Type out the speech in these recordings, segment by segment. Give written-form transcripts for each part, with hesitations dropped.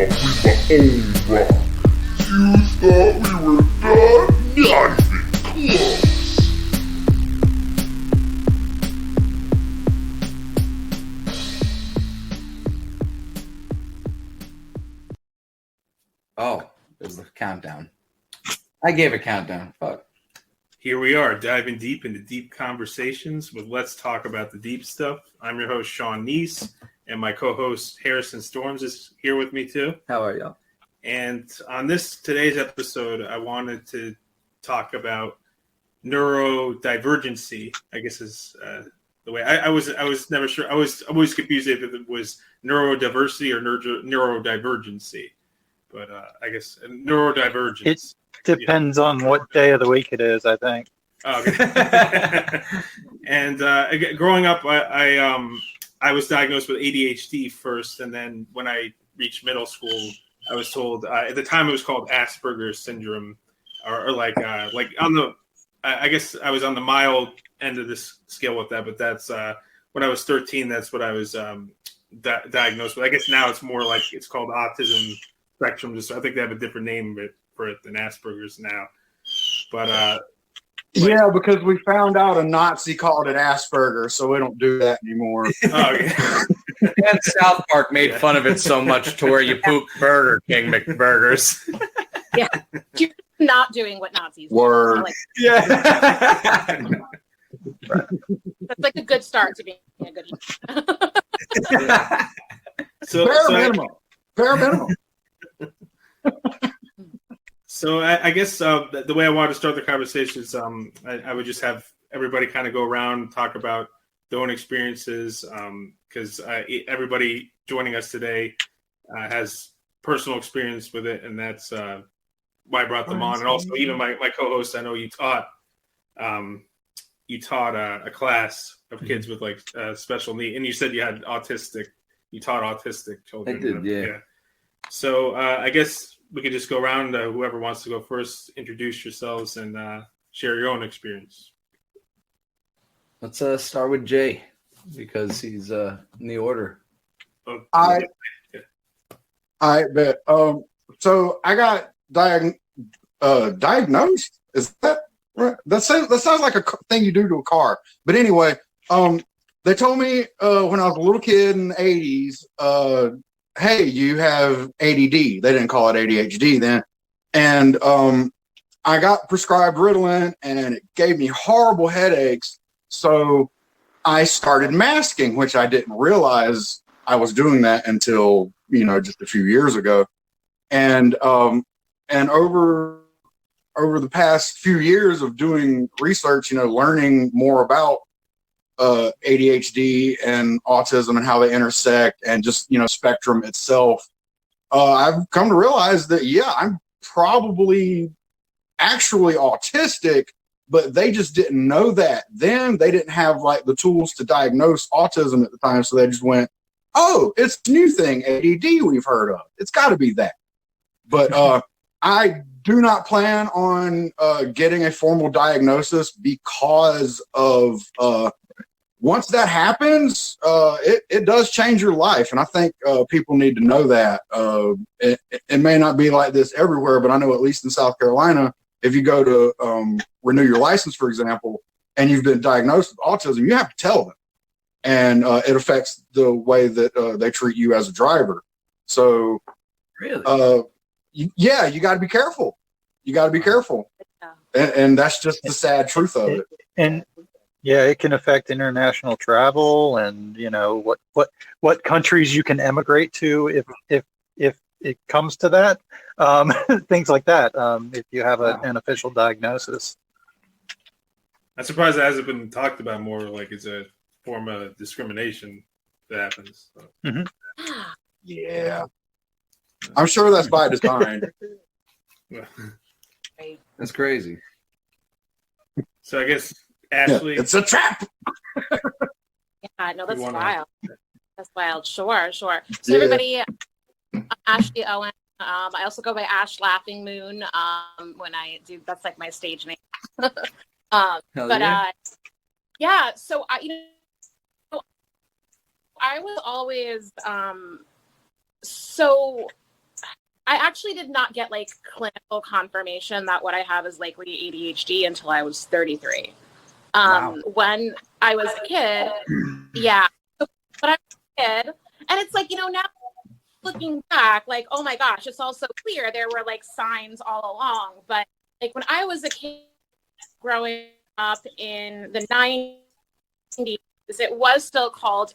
my own rock. You thought we were done? Not even close. Oh, there's the countdown. I gave a countdown. Fuck. Here we are, diving deep into deep conversations with Let's Talk About the Deep Stuff. I'm your host, Sean Kneese, and my co-host, Harrison Storms, is here with me too. How are y'all? And on today's episode, I wanted to talk about neurodivergency, I guess is the way. I was never sure. I was always confused if it was neurodiversity or neurodivergency. But I guess neurodivergence. It depends on what day of the week it is, I think. Oh, okay. And growing up, I was diagnosed with ADHD first, and then when I reached middle school, I was told at the time it was called Asperger's syndrome, or like on the. I guess I was on the mild end of this scale with that, but that's when I was 13. That's what I was diagnosed with. I guess now it's more like it's called autism spectrum. I think they have a different name for it than Asperger's now. But yeah, because we found out a Nazi called it Asperger, so we don't do that anymore. Oh, okay. And South Park made fun of it so much to where you poop Burger King McBurgers. Yeah, you're not doing what Nazis do. Word. Yeah. That's like a good start to being a good. Bare minimum. So I guess the way I wanted to start the conversation is I would just have everybody kind of go around, talk about their own experiences, because everybody joining us today has personal experience with it, and that's why I brought them on. And also, even my co-host, I know you taught a class of kids with like special needs, and you said you had autistic. You taught autistic children. I did, yeah. So I guess we could just go around. Whoever wants to go first, introduce yourselves and share your own experience. Let's start with Jay because he's in the order. I bet. So I got diagnosed. Is that right? That sounds like a thing you do to a car. But anyway, they told me when I was a little kid in the 80s, hey, you have ADD. They didn't call it ADHD then. And I got prescribed Ritalin, and it gave me horrible headaches. So I started masking, which I didn't realize I was doing that until, just a few years ago. And over the past few years of doing research, learning more about ADHD and autism and how they intersect and just, spectrum itself, I've come to realize that, yeah, I'm probably actually autistic, but they just didn't know that. Then they didn't have like the tools to diagnose autism at the time. So they just went, oh, it's a new thing, ADD we've heard of. It's got to be that. But I do not plan on getting a formal diagnosis because of once that happens, it does change your life. And I think people need to know that. It may not be like this everywhere, but I know at least in South Carolina, if you go to renew your license, for example, and you've been diagnosed with autism, you have to tell them. And it affects the way that they treat you as a driver. So, really? Yeah, you got to be careful. You got to be careful. And that's just the sad truth of it. And yeah, it can affect international travel and, what countries you can emigrate to if it comes to that. Things like that. If you have an official diagnosis. I'm surprised it hasn't been talked about more, like it's a form of discrimination that happens. So. Mm-hmm. Yeah. I'm sure that's by design. That's crazy. So I guess Ashley, it's a trap. Yeah, no, that's wild. That's wild. Sure. So everybody, Ashley Owen. I also go by Ash Laughingmoon. When I do, that's like my stage name. Yeah. So I was always so I actually did not get like clinical confirmation that what I have is likely ADHD until I was 33. Wow. When I was a kid, yeah. But I was a kid, and it's like, you know, now looking back, like, oh my gosh, it's also clear there were like signs all along. But like when I was a kid growing up in the 90s, it was still called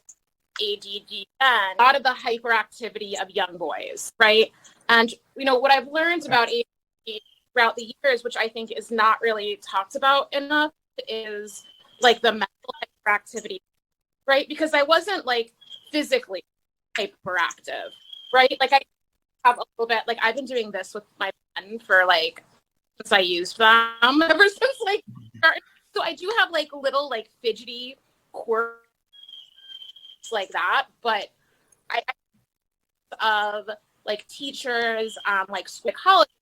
ADD, and a lot of the hyperactivity of young boys, right? And you know what I've learned about ADD throughout the years, which I think is not really talked about enough, is like the mental hyperactivity, right? Because I wasn't like physically hyperactive, right? Like I have a little bit, like I've been doing this with my pen for like since I used them, ever since like, so I do have like little like fidgety quirks like that, but I of like teachers, like psychologists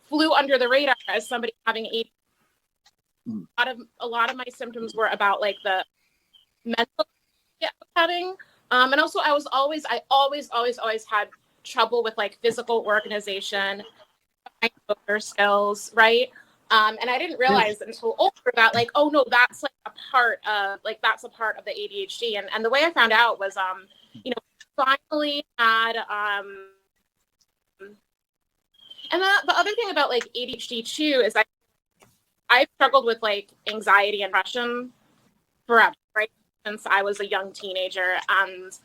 flew under the radar as somebody having a lot of my symptoms were about like the mental having, and also I always had trouble with like physical organization, motor skills, right? And I didn't realize until older that like, oh no, that's like a part of the ADHD. And the way I found out was, you know, finally had, and the other thing about like ADHD too is I've struggled with like anxiety and depression forever, right? Since I was a young teenager. And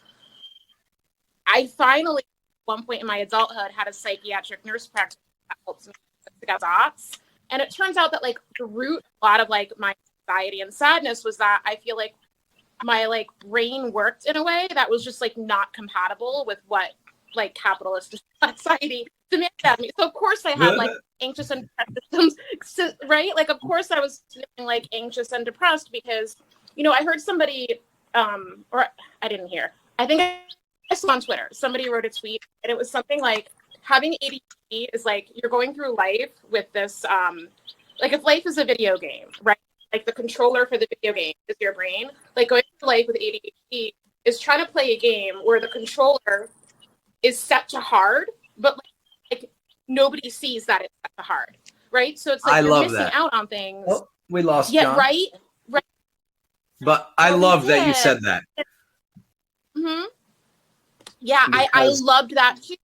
I finally, at one point in my adulthood, had a psychiatric nurse practitioner that helps me to get dots. And it turns out that like the root of a lot of like my anxiety and sadness was that I feel like my like brain worked in a way that was just like not compatible with what like capitalist society demanded of me. So of course I had like anxious and depressed symptoms, right? Like of course I was feeling like anxious and depressed because, you know, I heard somebody, or I didn't hear, I think I saw on Twitter, somebody wrote a tweet and it was something like, having ADHD is like you're going through life with this, like if life is a video game, right? Like the controller for the video game is your brain. Like going through life with ADHD is trying to play a game where the controller is set to hard, but like nobody sees that it's set to hard, right? So it's like you're missing out on things. Oh, we lost Yeah, John. right. But I love that you said that. Mm-hmm. Yeah, I loved that too.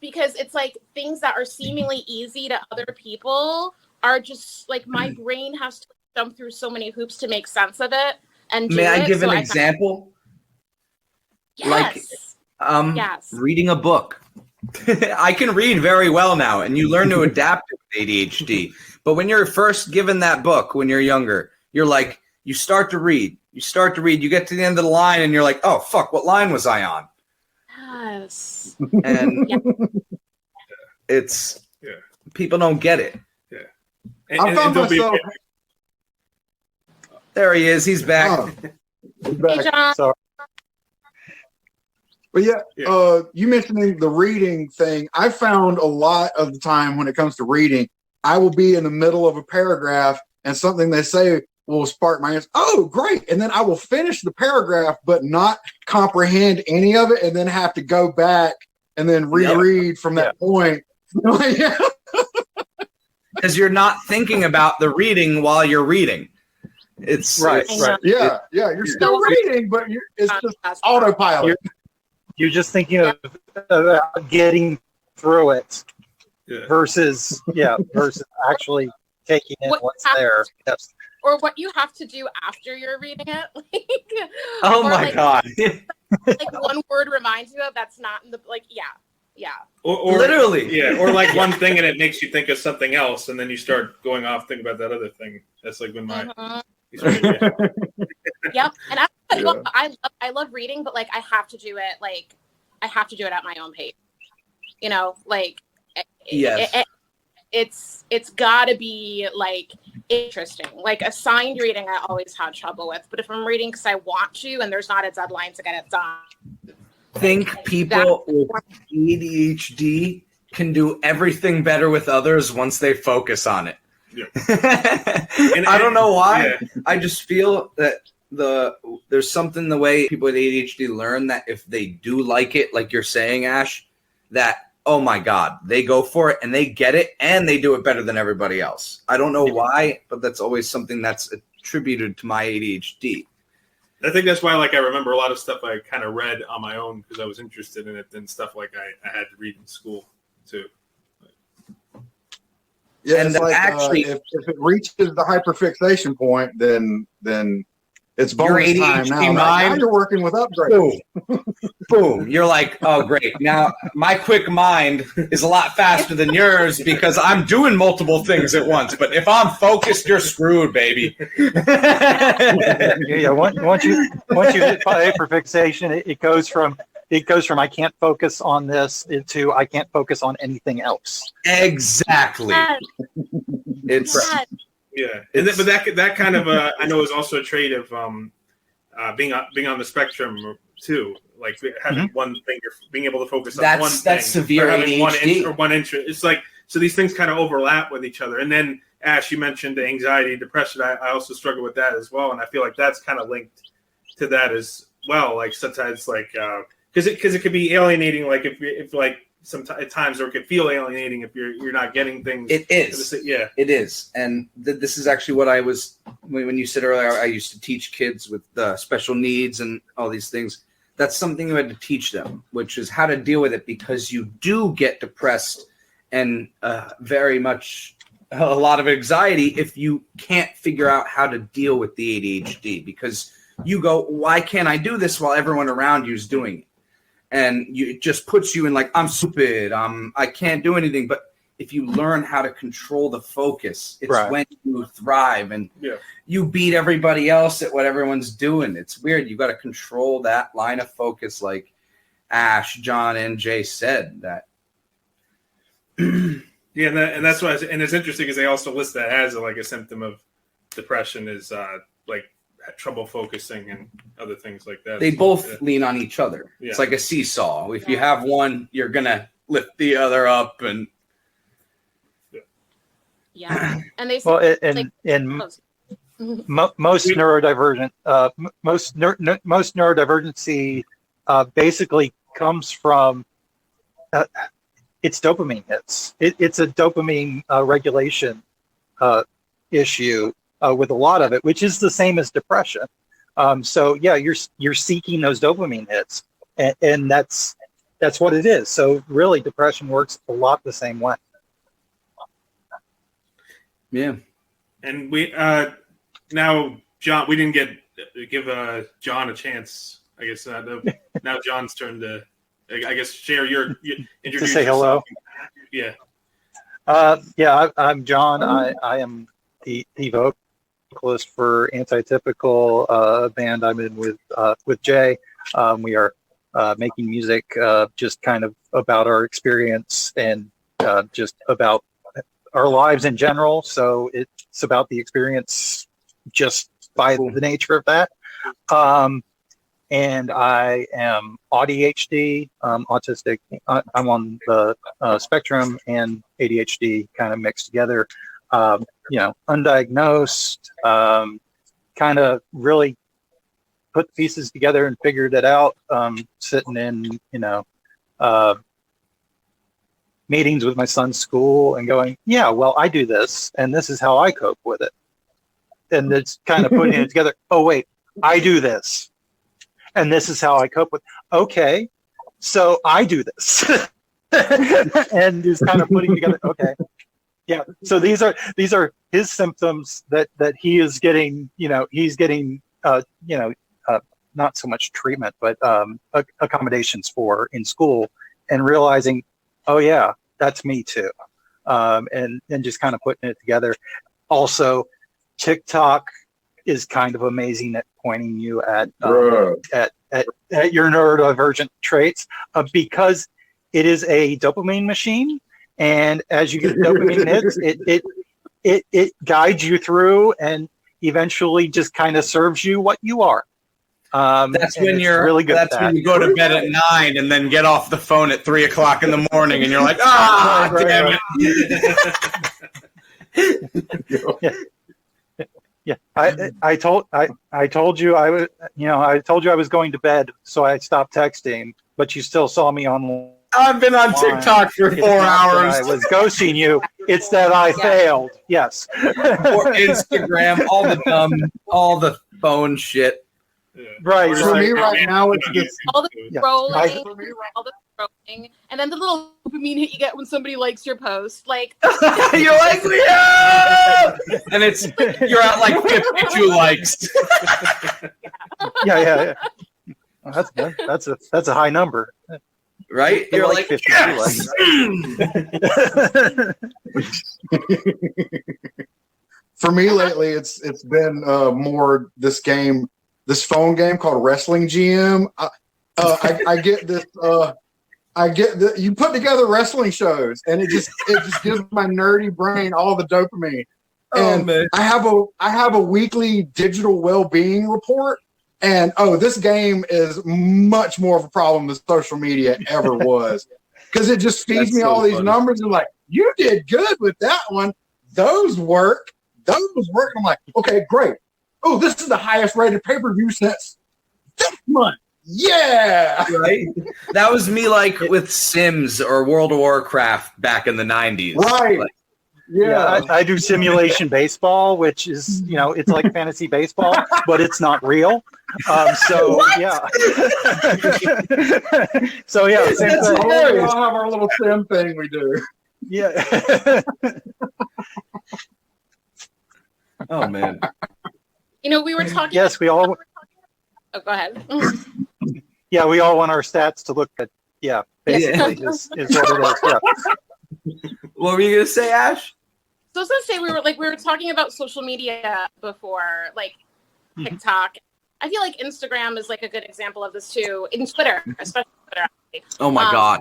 Because it's like things that are seemingly easy to other people are just like my brain has to jump through so many hoops to make sense of it. And may I give an example? Yes. Like, yes. Reading a book. I can read very well now, and you learn to adapt to ADHD. But when you're first given that book when you're younger, you're like, you start to read, you get to the end of the line, and you're like, oh fuck, what line was I on? Yes. And it's people don't get it. Yeah. I found myself. There he is. He's back. He's back. Hey, John. Sorry. But you mentioning the reading thing, I found a lot of the time when it comes to reading, I will be in the middle of a paragraph and something they say will spark my interest. Oh, great. And then I will finish the paragraph, but not comprehend any of it and then have to go back and then reread from that point. Because you're not thinking about the reading while you're reading. It's right. Yeah. You're still reading, but it's just autopilot. You're just thinking of getting through it versus actually taking in what's there. Yes. Or what you have to do after you're reading it. Oh my God. Like one word reminds you of that's not in the Or literally. Or like one thing and it makes you think of something else and then you start going off thinking about that other thing. That's like when my Yep. And I love reading, but like I have to do it at my own pace. You know, like it's gotta be like interesting. Like assigned reading I always had trouble with, but if I'm reading because I want to and there's not a deadline to get it done. I think people with ADHD can do everything better with others once they focus on it. Yeah. I don't know why. Yeah. I just feel that there's something the way people with ADHD learn that if they do like it, like you're saying, Ash, that oh my God, they go for it and they get it and they do it better than everybody else. I don't know why, but that's always something that's attributed to my ADHD. I think that's why, like, I remember a lot of stuff I kind of read on my own because I was interested in it, and stuff like I had to read in school too. Yeah, And it's like actually- if it reaches the hyperfixation point, then it's Your bonus time ADHD now. Now mind- you're working with upgrades. Boom. Boom. You're like, oh, great. Now, my quick mind is a lot faster than yours because I'm doing multiple things at once. But if I'm focused, you're screwed, baby. Yeah, once you hit hyperfixation, it goes from I can't focus on this to I can't focus on anything else. Exactly. It's Yeah, but that kind of I know is also a trait of being on the spectrum too. Like having one thing, being able to focus on one thing. That's severe or having ADHD. one interest. It's like, so these things kind of overlap with each other. And then Ash, you mentioned anxiety, depression. I also struggle with that as well, and I feel like that's kind of linked to that as well. Like sometimes, like because it could be alienating. Like if like sometimes at times, or it could feel alienating if you're not getting things. It is. Yeah, it is. And this is actually what I was when you said earlier. I used to teach kids with special needs and all these things. That's something you had to teach them, which is how to deal with it, because you do get depressed and very much a lot of anxiety if you can't figure out how to deal with the ADHD, because you go, why can't I do this while everyone around you is doing it? And it just puts you in like, I'm stupid, I can't do anything. But if you learn how to control the focus, it's when you thrive and you beat everybody else at what everyone's doing. It's weird. You got to control that line of focus, like Ash, John, and Jay said that. Yeah, and that's why, and it's interesting because they also list that as like a symptom of depression is like trouble focusing and other things like that. They both lean on each other. Yeah. It's like a seesaw. If you have one, you're gonna lift the other up, and and they well, most neurodivergent, most neurodivergency basically comes from it's dopamine hits. It's a dopamine regulation issue with a lot of it, which is the same as depression. So yeah, you're seeking those dopamine hits, and that's what it is. So really, depression works a lot the same way. Yeah. And we now John, we didn't give John a chance. I guess now John's turn to, I guess, share your introduce to say hello. Yeah. I'm John. I am the vocalist for Antitypical, band I'm in with Jay. We are making music just kind of about our experience and just about our lives in general. So it's about the experience just by the nature of that. And I am ADHD, autistic. I'm on the spectrum and ADHD kind of mixed together. Undiagnosed, kind of really put the pieces together and figured it out. Sitting in, meetings with my son's school and going, yeah, well, I do this, and this is how I cope with it. And it's kind of putting it together. Oh, wait, I do this, and this is how I cope with. Okay, so I do this, and just kind of putting together. Okay, yeah. So these are his symptoms that he is getting. He's getting. Not so much treatment, but accommodations for in school, and realizing, oh yeah, that's me too, and just kind of putting it together. Also, TikTok is kind of amazing at pointing you at your neurodivergent traits because it is a dopamine machine, and as you get dopamine hits, it guides you through and eventually just kind of serves you what you are. That's when you're really good. That's when you go to bed at 9 and then get off the phone at 3 o'clock in the morning, and you're like, damn it. Yeah. I told you I was going to bed, so I stopped texting, but you still saw me online I've been on TikTok for It's 4 not that hours. I was ghosting you. It's that I failed. Yes. Or Instagram, all the phone shit. Right. For me right now, it's just All the Yeah. scrolling, all the scrolling, and then the little dopamine hit you get when somebody likes your post. Like, You're like, yeah! And you're at like 52 likes. Yeah. Oh, that's a high number. Right? You're You're like like, 52 yes! for me lately. It's been more this phone game called Wrestling GM. I get this. You put together wrestling shows, and it just gives my nerdy brain all the dopamine. And man. I have a weekly digital well-being report. And this game is much more of a problem than social media ever was, because it just feeds That's me so all these funny. numbers and like, you did good with that one. Those work. I'm like, okay, great. Oh, this is the highest rated pay-per-view since this month. Yeah. Right? That was me like with Sims or World of Warcraft back in the 90s. Right. Like, Yeah, I do simulation baseball, which is, it's like fantasy baseball, but it's not real. So yeah. So yeah, same That's thing. We all have our little sim thing we do. Yeah. oh, man. we were talking. Yes, we all. Oh, go ahead. Yeah, we all want our stats to look at. Yeah, basically is what it is. Yeah. What were you going to say, Ash? So I was gonna say we were talking about social media before, like TikTok. I feel like Instagram is like a good example of this too. In Twitter, especially Twitter. Oh, my God.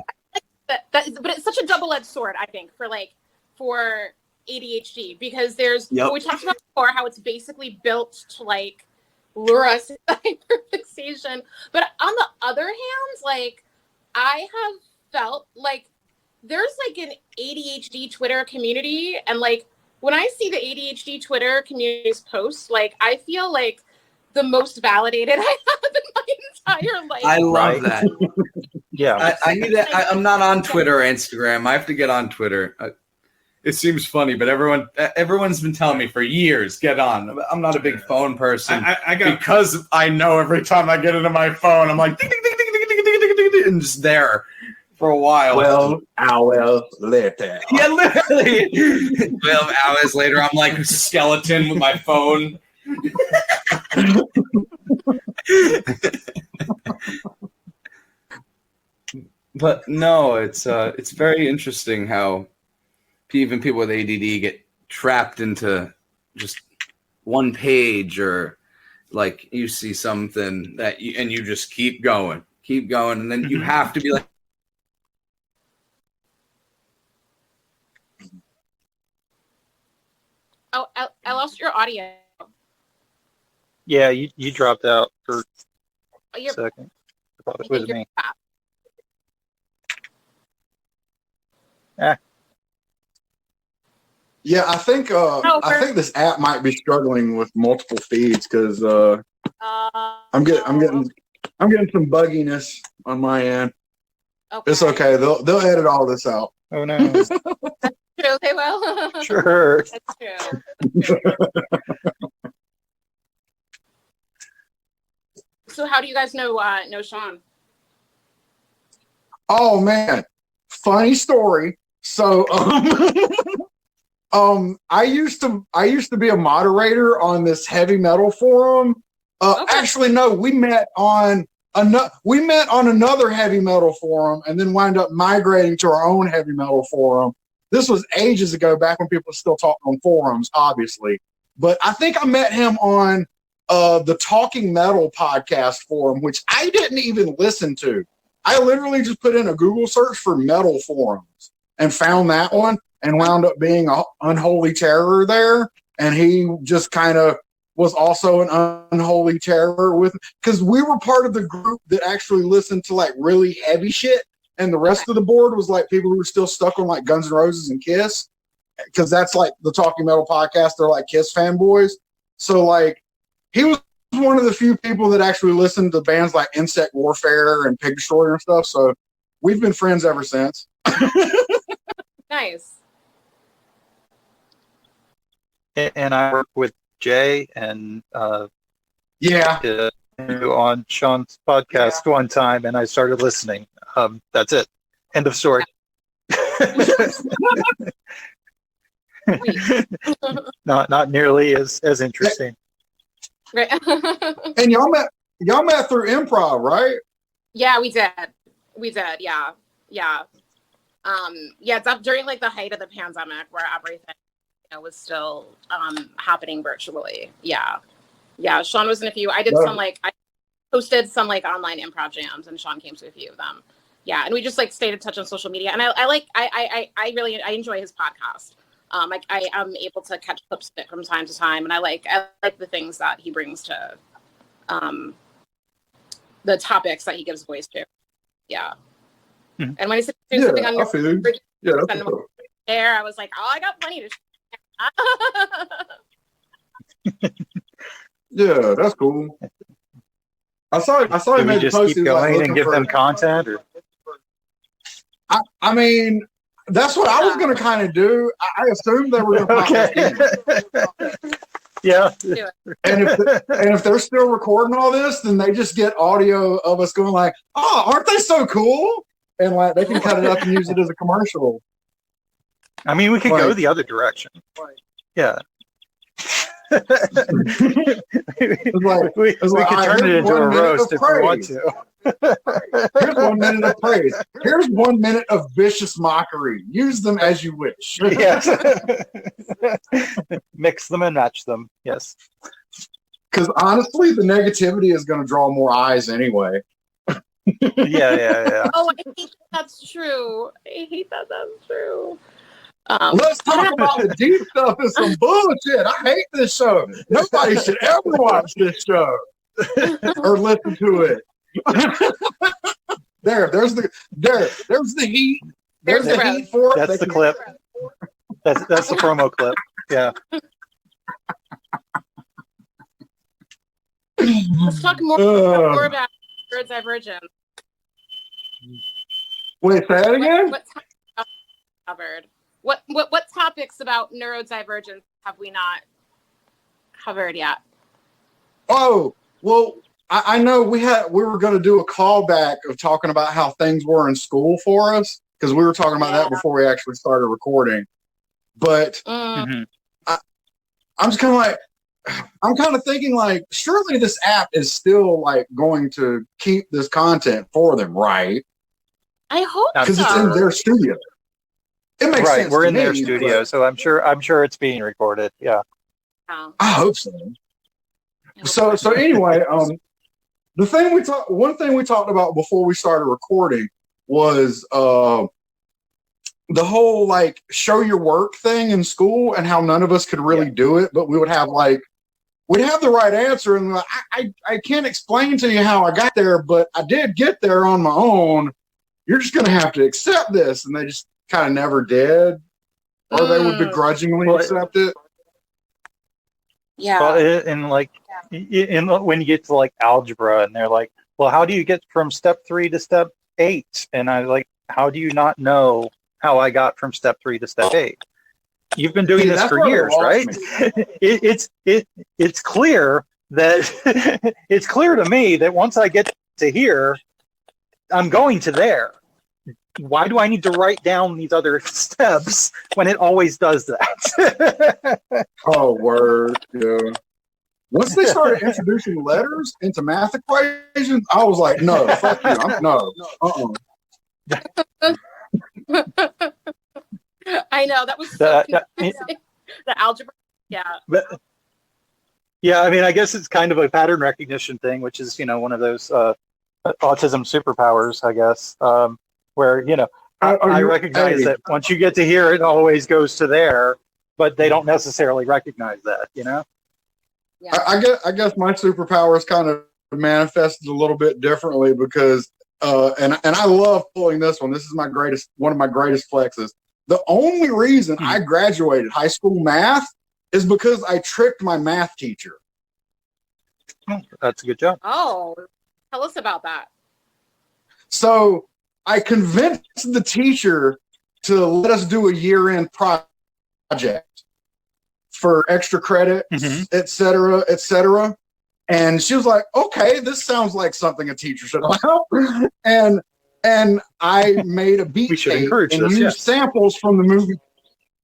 But it's such a double-edged sword, I think, for ADHD, because there's Yep. what we talked about before, how it's basically built to like lure us into hyperfixation. But on the other hand, like I have felt like there's like an ADHD Twitter community, and like when I see the ADHD Twitter community's posts, like I feel like the most validated I have in my entire life. I love that. Yeah. I need that. I'm not on Twitter or Instagram. I have to get on Twitter. It seems funny, but everyone's been telling me for years, get on. I'm not a big phone person because I know every time I get into my phone, I'm like, ding, ding, ding, ding, ding, ding, ding, ding, ding, and just there for a while. 12 hours later. Yeah, literally. 12 hours later, I'm like a skeleton with my phone. But no, it's very interesting how even people with ADD get trapped into just one page, or like you see something that you just keep going, and then you have to be like, Oh, I lost your audio. Yeah, you dropped out for Oh, a you're, second. I thought I it was think you're me. back. Yeah, I think this app might be struggling with multiple feeds, because I'm getting some bugginess on my end. Okay. It's okay. They'll edit all this out. Oh no. True, they will. Sure. That's true. So how do you guys know Sean? Oh man, funny story. So I used to be a moderator on this heavy metal forum. Okay. Actually, no, we met on another heavy metal forum, and then wound up migrating to our own heavy metal forum. This was ages ago, back when people were still talking on forums, obviously. But I think I met him on the Talking Metal podcast forum, which I didn't even listen to. I literally just put in a Google search for metal forums and found that one, and wound up being an unholy terror there. And he just kind of was also an unholy terror because we were part of the group that actually listened to like really heavy shit. And the rest of the board was like people who were still stuck on like Guns N' Roses and Kiss, because that's like the Talking Metal podcast. They're like Kiss fanboys. So like he was one of the few people that actually listened to bands like Insect Warfare and Pig Destroyer and stuff. So we've been friends ever since. Nice. And I work with Jay and Yeah. on Sean's podcast one time, and I started listening. That's it. End of story. Not nearly as interesting. Right. And y'all met through improv, right? Yeah, we did. Yeah. Yeah. It's during like the height of the pandemic where everything was still happening virtually. Yeah. Sean was in a few. I did I hosted some like online improv jams, and Sean came to a few of them. Yeah, and we just like stayed in touch on social media, and I really enjoy his podcast. I am able to catch clips of it from time to time, and I like the things that he brings to the topics that he gives voice to. Yeah. Mm-hmm. And when he said something on your there, I was like, oh, I got plenty to share. Yeah, that's cool. I saw Do him we made just the post. keep going and give them content, or? I mean, that's what I was going to kind of do. I assumed they were going to Okay. Yeah. And if they're still recording all this, then they just get audio of us going like, "Oh, aren't they so cool?" And like they can cut it up and use it as a commercial. I mean, we could go the other direction. Yeah. We could turn it into a roast if we want to. Here's 1 minute of praise. Here's 1 minute of vicious mockery. Use them as you wish. Yes. Mix them and match them. Yes. Because honestly, the negativity is going to draw more eyes anyway. Yeah. Oh, I hate that's true. I hate that that's true. Let's talk about the deep stuff and some bullshit. I hate this show. Nobody should ever watch this show or listen to it. There's the heat. There's the heat for it. That's the clip. That's the promo clip. Yeah. Let's talk more about neurodivergence. Wait, say that again? What covered? What topics about neurodivergence have we not covered yet? Oh, well, I know we were going to do a callback of talking about how things were in school for us, because we were talking about that before we actually started recording. But I'm just kind of like, I'm kind of thinking like, surely this app is still like going to keep this content for them, right? I hope so. Because it's in their studio. It makes sense. We're to in me, their studio, so I'm sure it's being recorded. Yeah. Oh. I hope so. So anyway, one thing we talked about before we started recording was the whole like show your work thing in school, and how none of us could really do it, but we'd have the right answer, and like, I can't explain to you how I got there, but I did get there on my own. You're just gonna have to accept this, and they just kind of never did, or they would begrudgingly accept it. Yeah. Well, and like, when you get to like algebra, and they're like, "Well, how do you get from step 3 to step 8?" And I like, "How do you not know how I got from step 3 to step 8? You've been doing this for years, right?" It's clear that it's clear to me that once I get to here, I'm going to there. Why do I need to write down these other steps when it always does that? Oh, word. Yeah. Once they started introducing letters into math equations, I was like, no, fuck you. No. I know, that was so confusing. The algebra. Yeah. But, yeah, I mean, I guess it's kind of a pattern recognition thing, which is, one of those autism superpowers, I guess, where, I recognize that once you get to here, it always goes to there, but they don't necessarily recognize that, Yeah. I guess my superpower is kind of manifested a little bit differently because, and I love pulling this one. This is one of my greatest flexes. The only reason I graduated high school math is because I tricked my math teacher. That's a good job. Oh, tell us about that. So I convinced the teacher to let us do a year-end project for extra credits, et cetera, et cetera. And she was like, okay, this sounds like something a teacher should allow. And I made a beat tape and used samples from the movie.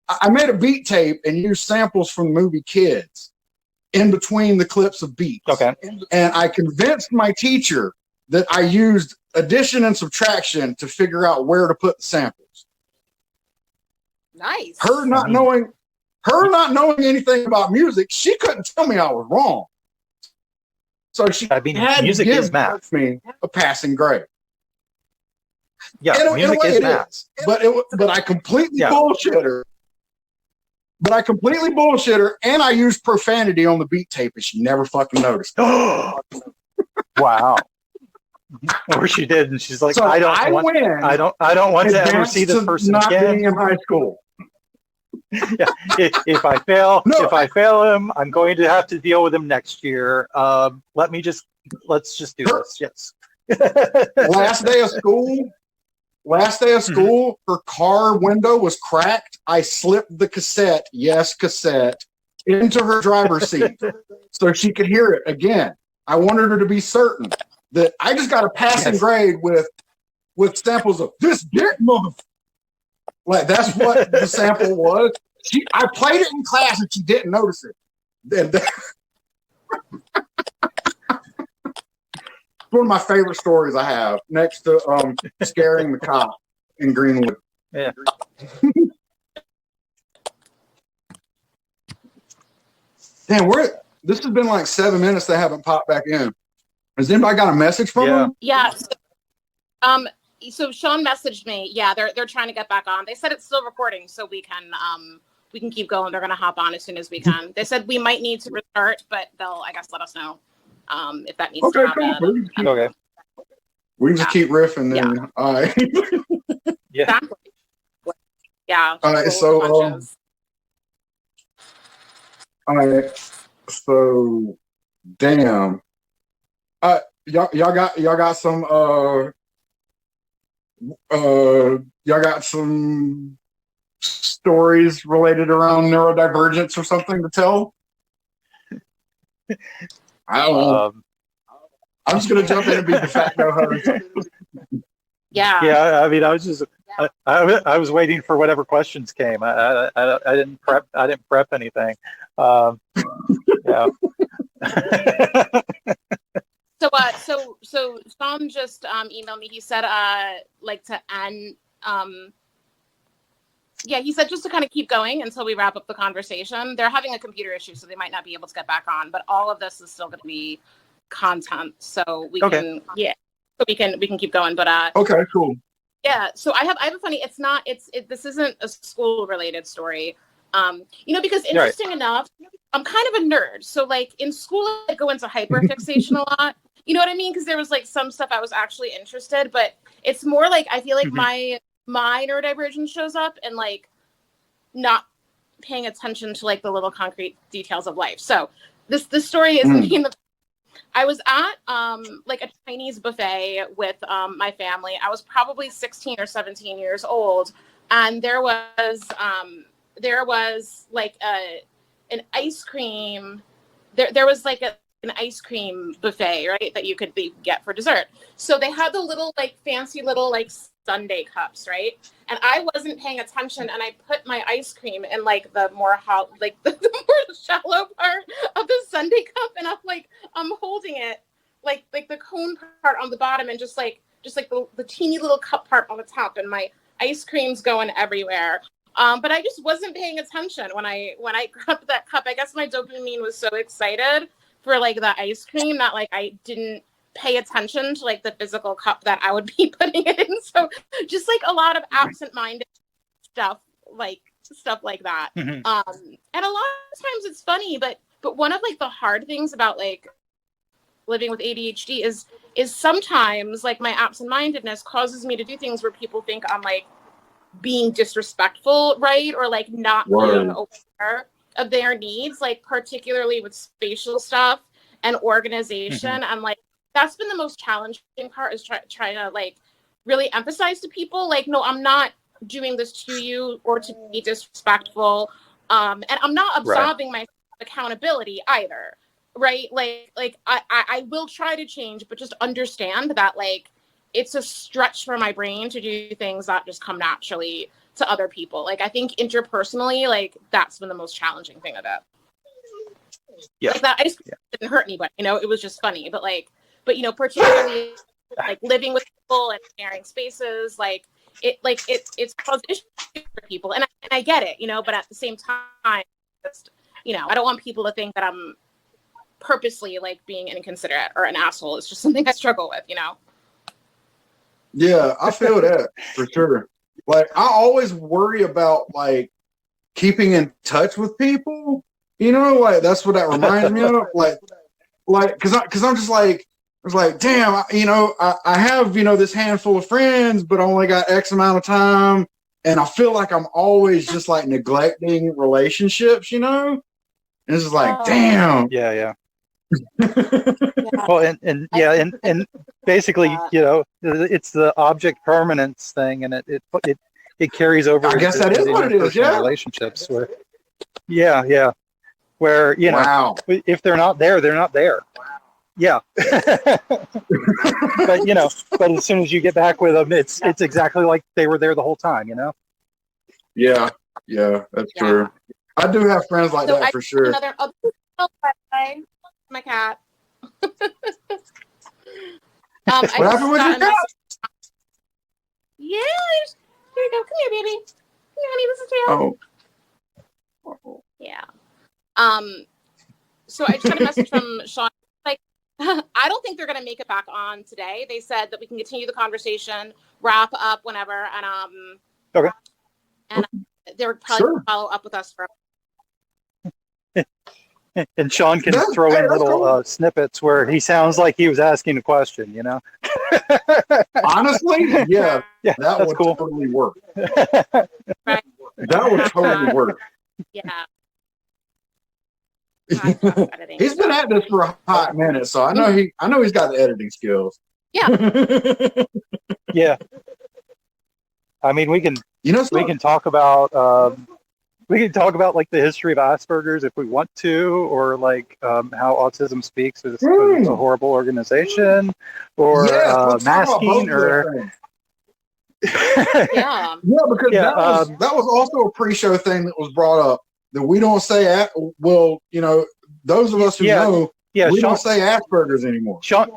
I made a beat tape and used samples from the movie Kids in between the clips of beats. Okay. And I convinced my teacher that I used addition and subtraction to figure out where to put the samples. Nice. Her not knowing anything about music, she couldn't tell me I was wrong. So she had music to give is math. me a passing grade. Yeah, in a music way is it math. is. But I completely bullshit her. But I completely bullshit her, and I used profanity on the beat tape, and she never fucking noticed. Wow. Or she did, and she's like, So I don't want to ever see this person not again. Being in high school. Yeah. If I fail him, I'm going to have to deal with him next year. Let's just do this. Yes. Last day of school, her car window was cracked. I slipped the cassette, into her driver's seat so she could hear it again. I wanted her to be certain that I just got a passing grade with samples of this dick mother. Like, that's what the sample was. I played it in class and she didn't notice it. It's one of my favorite stories I have, next to scaring the cop in Greenwood. Yeah. Damn, this has been like 7 minutes. They haven't popped back in. Has anybody got a message from them? Yeah. So Sean messaged me. Yeah, they're trying to get back on. They said it's still recording, so we can keep going. They're gonna hop on as soon as we can. They said we might need to restart, but they'll, I guess, let us know if that needs to happen. Cool. Okay. We can just keep riffing then. Yeah. All right. Yeah. Exactly. Yeah. All right. So all right. So damn. Y'all got some y'all got some stories related around neurodivergence or something to tell? I don't know. I'm just gonna jump in and be de facto host. Yeah. Yeah. I mean, I was just I was waiting for whatever questions came. I didn't prep anything. Yeah. So Sean just emailed me. He said like to end he said just to kind of keep going until we wrap up the conversation. They're having a computer issue, so they might not be able to get back on, but all of this is still going to be content, so we can keep going. But okay, cool. Yeah, so I have a funny, this isn't a school related story. Because interesting enough, I'm kind of a nerd. So like in school, I go into hyperfixation a lot. You know what I mean? Because there was like some stuff I was actually interested, but it's more like I feel like my neurodivergence shows up and like not paying attention to like the little concrete details of life. So this story is me. I was at like a Chinese buffet with my family. I was probably 16 or 17 years old, and there was like an ice cream. There was like an ice cream buffet, right, that you could get for dessert. So they had the little like fancy little like sundae cups, right? And I wasn't paying attention, and I put my ice cream in like the more the more shallow part of the sundae cup, and I'm holding it like the cone part on the bottom, and just like the teeny little cup part on the top, and my ice cream's going everywhere. But I just wasn't paying attention when I grabbed that cup. I guess my dopamine was so excited for like the ice cream that like I didn't pay attention to like the physical cup that I would be putting it in. So just like a lot of absent-minded stuff like that. And a lot of times it's funny, but one of like the hard things about like living with ADHD is sometimes like my absent-mindedness causes me to do things where people think I'm like being disrespectful, right? Or like not being aware of their needs, like particularly with spatial stuff and organization. And like that's been the most challenging part, is trying to like really emphasize to people, like, no, I'm not doing this to you or to be disrespectful. And I'm not absolving my accountability either. Right. Like I will try to change, but just understand that, like, it's a stretch for my brain to do things that just come naturally to other people. Like, I think interpersonally, like, that's been the most challenging thing of it. Yeah. Like that, I just didn't hurt anybody, you know, it was just funny. But you know, particularly like living with people and sharing spaces, it's caused issues for people. And I get it, you know, but at the same time, just, you know, I don't want people to think that I'm purposely like being inconsiderate or an asshole. It's just something I struggle with, you know? Yeah, I feel that for sure. Like, I always worry about like keeping in touch with people, you know, like that's what that reminds me of. Like, cause I'm just like, I was like, damn, you know, I have, you know, this handful of friends, but I only got X amount of time. And I feel like I'm always just like neglecting relationships, you know? And it's just like, damn. Yeah. Well, and basically, you know, it's the object permanence thing, and it carries over. I guess that is what it is. Yeah, relationships where, where, you know, if they're not there, they're not there. Yeah, but you know, but as soon as you get back with them, it's exactly like they were there the whole time. You know. Yeah, that's true. I do have friends like that for sure. My cat. What happened with your cat? Yeah, here you go. Come here, baby. Come here, honey. This is Tail. Oh. Yeah. So I just got a message from Sean. Like, I don't think they're gonna make it back on today. They said that we can continue the conversation, wrap up whenever, and okay. And they would probably follow up with us for. And Sean can throw in little snippets where he sounds like he was asking a question, you know? Honestly, yeah, that would cool. totally work. Right. That would totally work. Yeah. He's been at this for a hot minute, so I know he's got the editing skills. Yeah. Yeah. I mean, we can talk about like the history of Asperger's if we want to, or like how Autism Speaks is a horrible organization, or masking, or yeah, because that was also a pre-show thing that was brought up that we don't say. Well, you know, those of us who know, we don't say Asperger's anymore. Sean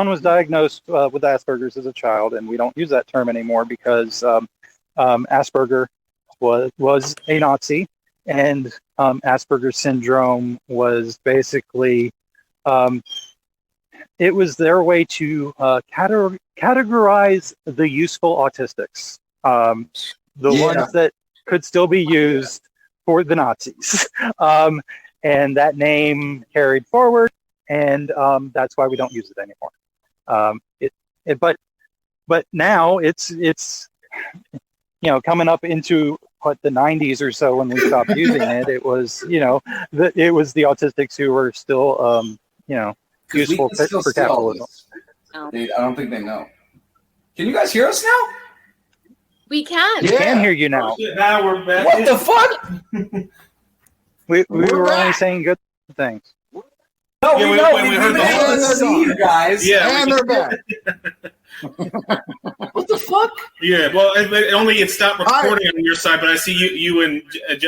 was diagnosed with Asperger's as a child, and we don't use that term anymore because Asperger was a Nazi, and Asperger's syndrome was basically it was their way to categorize the useful autistics, the ones that could still be used for the Nazis, and that name carried forward, and that's why we don't use it anymore. But now it's you know, coming up into the 90s or so when we stopped using it, it was, you know, it was the autistics who were still, you know, useful for capitalism. I don't think they know. Can you guys hear us now? We can. We can hear you now. Now we're back. What the fuck? We were only saying good things. No, we know. We heard the whole see you guys. Yeah, and they're back. What the fuck? Yeah, well, it stopped recording on your side, but I see you and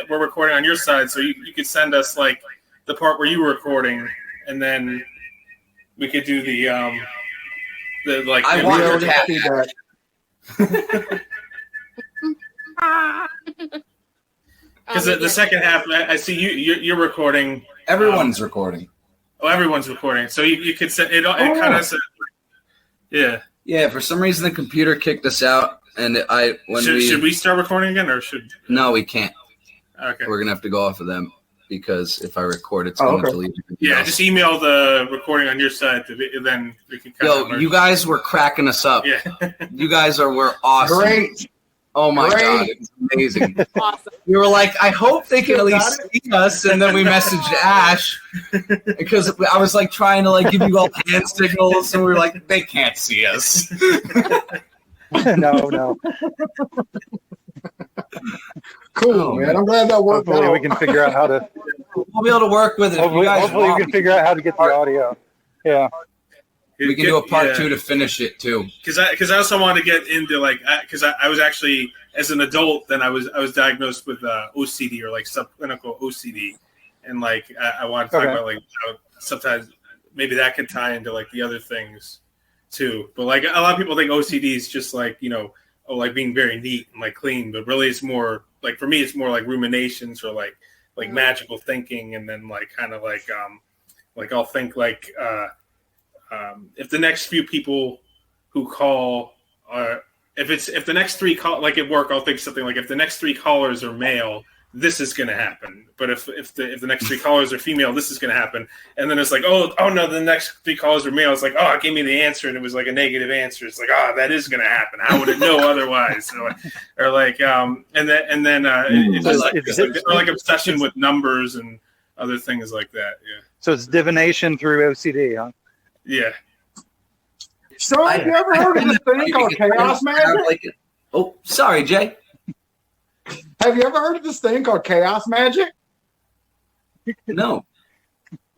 we're recording on your side, so you could send us like the part where you were recording, and then we could do the like. I want your cat. Because the second half, I see you're recording. Everyone's recording. Oh, everyone's recording. So you could send it. It kind of said, yeah. Yeah, for some reason the computer kicked us out, and should we start recording again, or should? No, we can't. Okay. We're gonna have to go off of them because if I record, it's going to delete. Yeah, just email the recording on your side, then we can. You guys were cracking us up. Yeah, you guys were awesome. Great. Oh my Great. God, it was amazing. Awesome. We were like, I hope they can at least see us, and then we messaged Ash because I was like trying to like give you all hand signals, and we were like, they can't see us. No. Cool, Oh, man. I'm glad that worked Hopefully out. we can figure out how to. We'll be able to work with it. Hopefully, if you guys hopefully we want. can figure out how to get the audio. Yeah. We can do a part 2 to finish it too. Because I also want to get into like because I was actually as an adult then I was diagnosed with OCD or like subclinical OCD, and like I want to talk about like how sometimes maybe that can tie into like the other things too. But like a lot of people think OCD is just like like being very neat and like clean, but really it's more like for me it's more like ruminations or like magical thinking, and then like kind of like I'll think like. If the next few people who call are, if the next 3 call like at work, I'll think something like if the next 3 callers are male, this is going to happen. But if the next 3 callers are female, this is going to happen. And then it's like, oh no, the next 3 callers are male. It's like, oh, it gave me the answer, and it was like a negative answer. It's like, oh, that is going to happen. How would it know otherwise? Or like, and then it's just like or like obsession with numbers and other things like that. Yeah. So it's divination through OCD, huh? Yeah. So have you ever heard of this thing called chaos magic? Oh, sorry, Jay. Have you ever heard of this thing called chaos magic? No.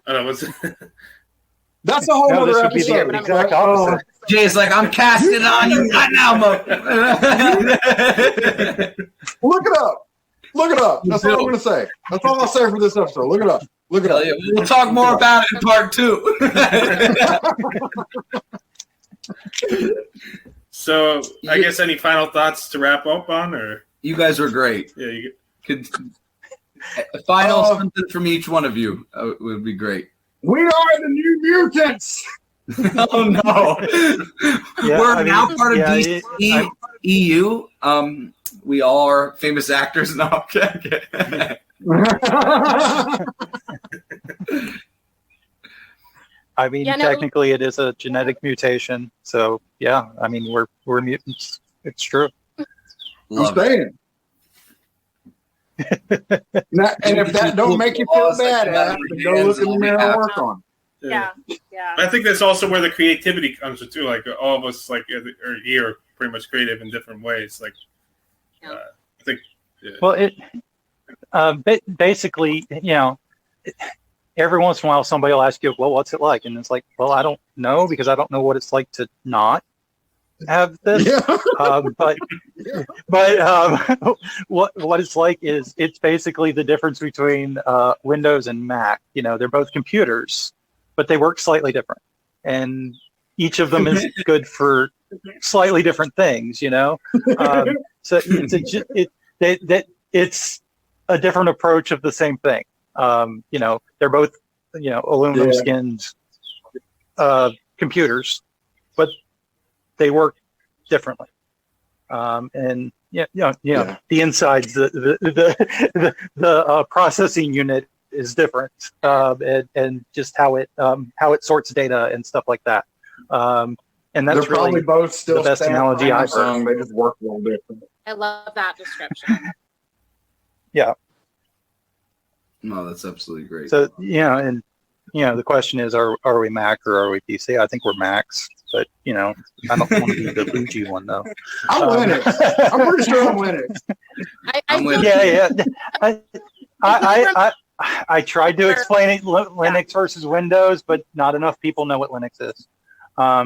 I don't know what's. That's a whole No, other this would be the episode. exact opposite. Jay's like, I'm casting it on you right now, Mo. Look it up. Look it up. That's all I'm going to say. That's all I'll say for this episode. Look it up. Look it up. We'll talk more about it in part 2. So I guess any final thoughts to wrap up on, or you guys were great. yeah, you Could a final something from each one of you would be great. We are the New Mutants. Oh no, we're now part of DC EU. We all are famous actors now. I mean, technically, it is a genetic mutation. So, yeah, I mean, we're mutants. It's true. I'm saying. And if that don't make you feel bad, then go look in the mirror and work on. Yeah. I think that's also where the creativity comes too. Like all of us, like are here, pretty much creative in different ways. Like, I think. Yeah. Well, it basically, every once in a while somebody will ask you, well, what's it like? And it's like, well, I don't know, because I don't know what it's like to not have this. But what it's like is it's basically the difference between Windows and Mac. They're both computers, but they work slightly different, and each of them is good for slightly different things. So it's a different approach of the same thing. They're both aluminum skinned computers, but they work differently. And the insides, the processing unit is different, and just how it sorts data and stuff like that. And that's They're probably really both still the best analogy I've heard. They just work a little different. I love that description. Yeah. No, that's absolutely great. So the question is, are we Mac or are we PC? I think we're Macs, but I don't want to be the bougie one though. I'm Linux. I'm pretty sure I'm Linux. I tried to explain it, Linux versus Windows, but not enough people know what Linux is. Now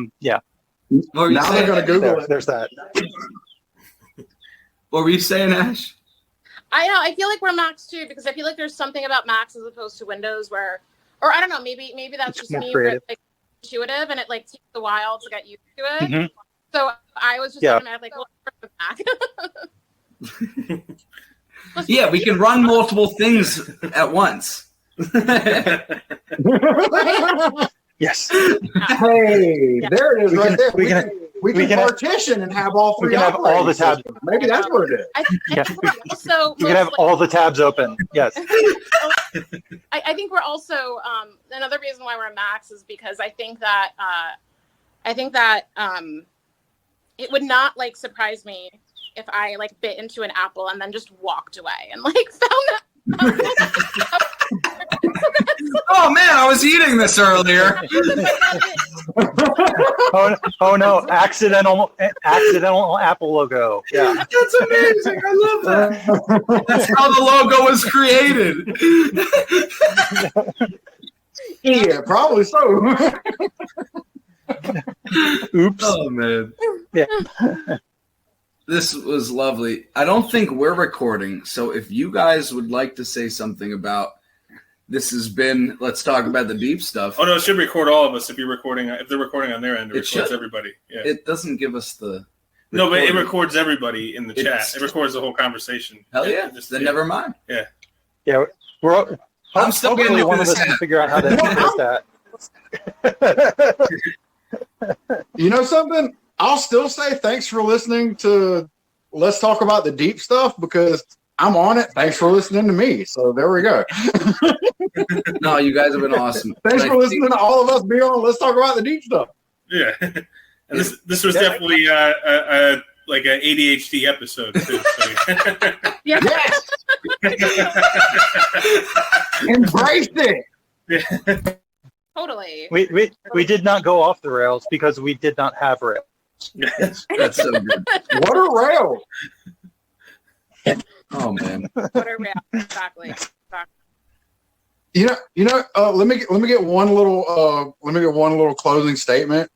they're going to Google it. There's that. What were you saying, Ash? I know. I feel like we're Macs too, because I feel like there's something about Macs as opposed to Windows or I don't know. Maybe that's just me. Where it's like intuitive, and it like takes a while to get used to it. Mm-hmm. So I was just automatically Mac. Yeah, we can run multiple things at once. Yes. Hey, there it is, right there. We can partition and have all three. We can have all the tabs. Maybe that's what it is. I think we're also you can have all the tabs open. Yes. I think we're also another reason why we're Macs is because I think that it would not like surprise me if I like bit into an apple and then just walked away and like found that. Oh man, I was eating this earlier. Oh no! Accidental Apple logo. Yeah. That's amazing. I love that. That's how the logo was created. Yeah, probably so. Oops. Oh man. Yeah. This was lovely. I don't think we're recording, so if you guys would like to say something about this has been, let's talk about the deep stuff. Oh no, it should record all of us if they're recording on their end. It records should. everybody. Yeah. It doesn't give us the No, but it recording. records everybody in the chat. It records the whole conversation. Hell yeah. Then never mind. Yeah. We're I'm still getting hopefully into one of this us can app. figure out how to do that. You know something? I'll still say thanks for listening to Let's Talk About the Deep Stuff because I'm on it. Thanks for listening to me. So there we go. No, you guys have been awesome. Thanks But for listening to all of us be on Let's Talk About the Deep Stuff. Yeah. And this was definitely like an ADHD episode too. So. Yes. Embrace it. Totally. We did not go off the rails because we did not have rails. That's so good. What a rail. Oh man. What are we at? Exactly. Let me get one little closing statement.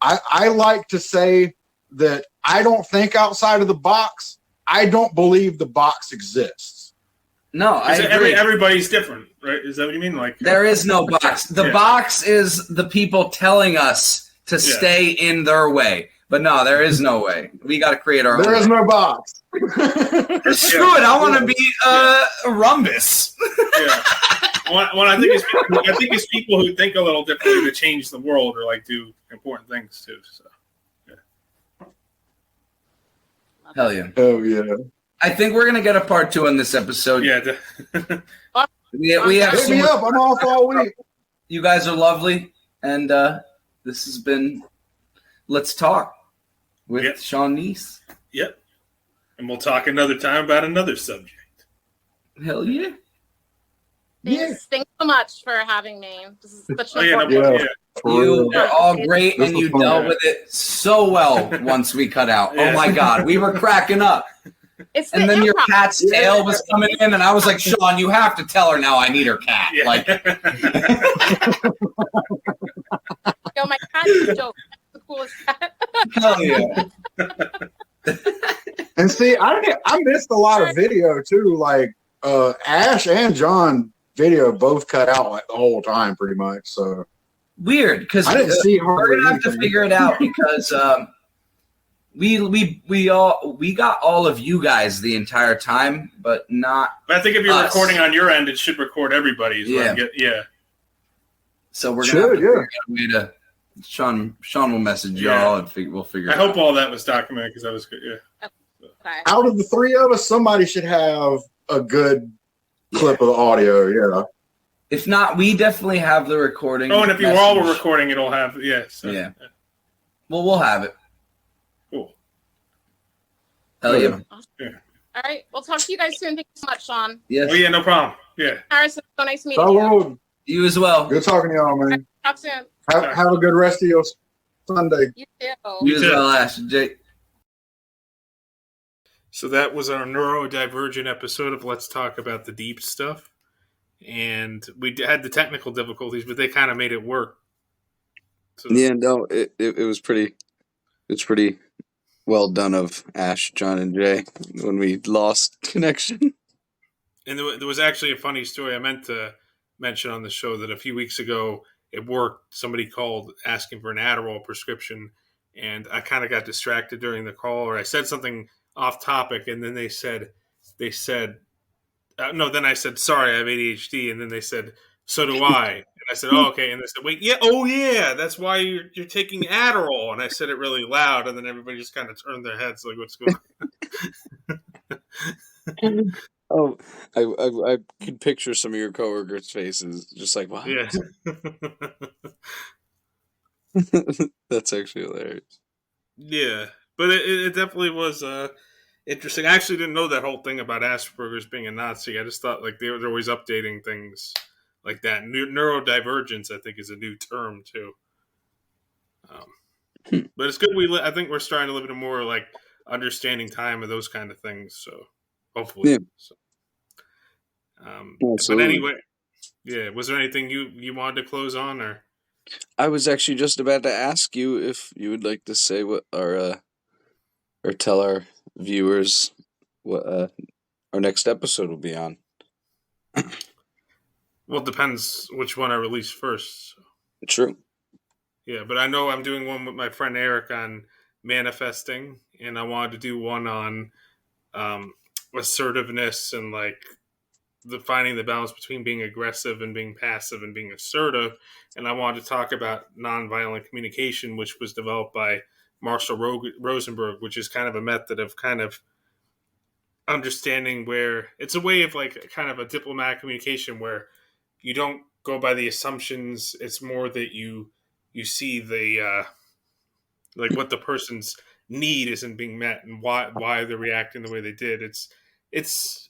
I like to say that I don't think outside of the box. I don't believe the box exists. No, I agree. Everybody's different, right? Is that what you mean? Like There is no box. The box is the people telling us to stay in their way. But no, there is no way. We got to create our own. There is no box. Screw it. I want to be a rhombus. Yeah. Well, I think it's people who think a little differently to change the world or like do important things too. So, Hell yeah. Oh yeah. I think we're gonna get a part 2 on this episode. yeah. We have Hit so me much- up. I'm off all week. You guys are lovely, and this has been Let's Talk with Sean Kneese. Yep. And we'll talk another time about another subject. Hell yeah. Thanks so much for having me. This is such an No important. problem. You were all great, This and was you fun. dealt with it so well once we cut out. Yeah. Oh my God, we were cracking up. It's And the then your improv. cat's tail was coming in, and I was like, Sean, you have to tell her now I need her cat. Yeah. Like, Yo, my cat is a joke. That's the coolest cat. hell yeah. And see, I missed a lot of video too. Like Ash and John video both cut out like the whole time, pretty much. So Weird, because I didn't see we're hardly gonna have to anything. figure it out because we got all of you guys the entire time, but not. But I think if you're Us. recording on your end, it should record everybody's. Yeah. Yeah. So we're gonna Should, have to figure out a way to. Sean will message y'all and we'll figure. I it hope out. all that was documented because that was good. Yeah. Okay. out of the three of us, somebody should have a good clip of the audio. Yeah. If not, we definitely have the recording. Oh, and if you all were message. recording, it'll have So, Yeah. Well, we'll have it. Cool. Hell yeah. All right. We'll talk to you guys soon. Thank you so much, Sean. Yes. Oh yeah, no problem. Yeah. Harrison, so nice meeting you. Salud. You as well. Good talking to y'all, man. Talk soon. Have a good rest of your Sunday. You too. You as well, Ash. Jake. So that was our neurodivergent episode of Let's Talk About the Deep Stuff. And we had the technical difficulties, but they kind of made it work. So, Yeah, no, it was pretty. It's pretty well done of Ash, John, and Jay when we lost connection. And there was actually a funny story I meant to mention on the show that a few weeks ago at work, somebody called asking for an Adderall prescription, and I kind of got distracted during the call, or I said something off topic, and then they said, no, then I said, sorry, I have ADHD, and then they said, so do I. And I said, oh, okay. And they said, wait, yeah, that's why you're taking Adderall. And I said it really loud, and then everybody just kind of turned their heads like, what's going on? Oh, I could picture some of your coworkers' faces, just like, wow, Yeah. that's actually hilarious. Yeah, but it definitely was. interesting. I actually didn't know that whole thing about Asperger's being a Nazi. I just thought like they're always updating things like that. Neurodivergence, I think, is a new term too. But it's good. I think we're starting to live in a more like understanding time of those kind of things. So hopefully, Yeah. So, Absolutely. but anyway, yeah. Was there anything you wanted to close on, or? I was actually just about to ask you if you would like to say what or tell our viewers what our next episode will be on. Well, it depends which one I release first. So. True. Yeah, but I know I'm doing one with my friend Eric on manifesting, and I wanted to do one on assertiveness and like finding the balance between being aggressive and being passive and being assertive. And I wanted to talk about nonviolent communication, which was developed by Marshall Rosenberg, which is kind of a method of kind of understanding where it's a way of like kind of a diplomatic communication where you don't go by the assumptions. It's more that you see the like what the person's need isn't being met and why they're reacting the way they did. It's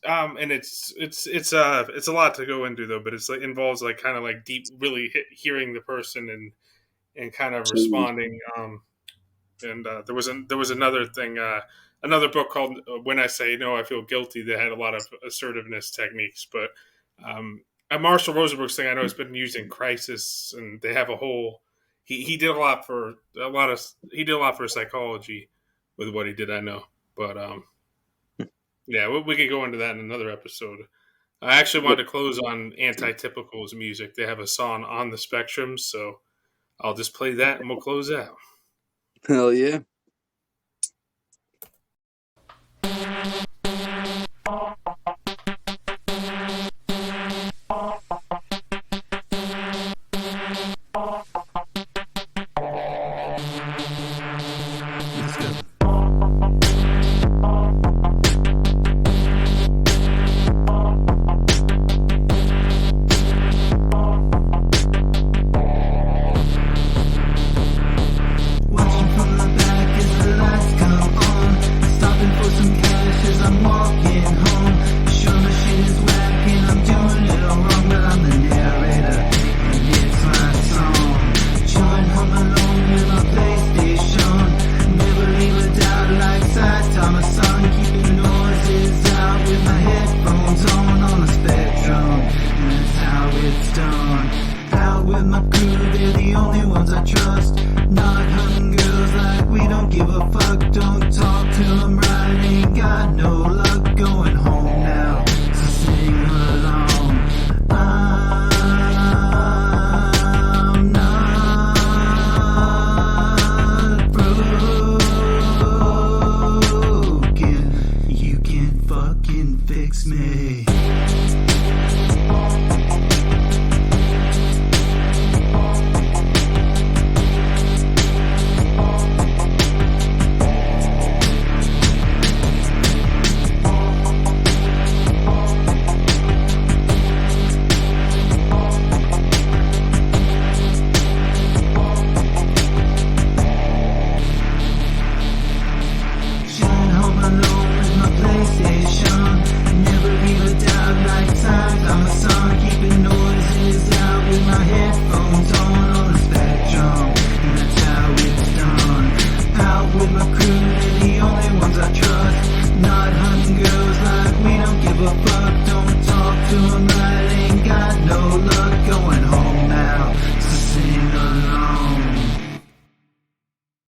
a lot to go into though, but it's like involves like kind of like deep, really hearing the person and kind of responding. And there was another thing, another book called When I Say No, I Feel Guilty that had a lot of assertiveness techniques. But Marshall Rosenberg's thing I know has been used in crisis, and they have a whole. He did a lot for psychology with what he did. I know, but yeah, we could go into that in another episode. I actually wanted to close on Antitypical's music. They have a song On the Spectrum, so I'll just play that and we'll close out. Hell yeah. Fix me.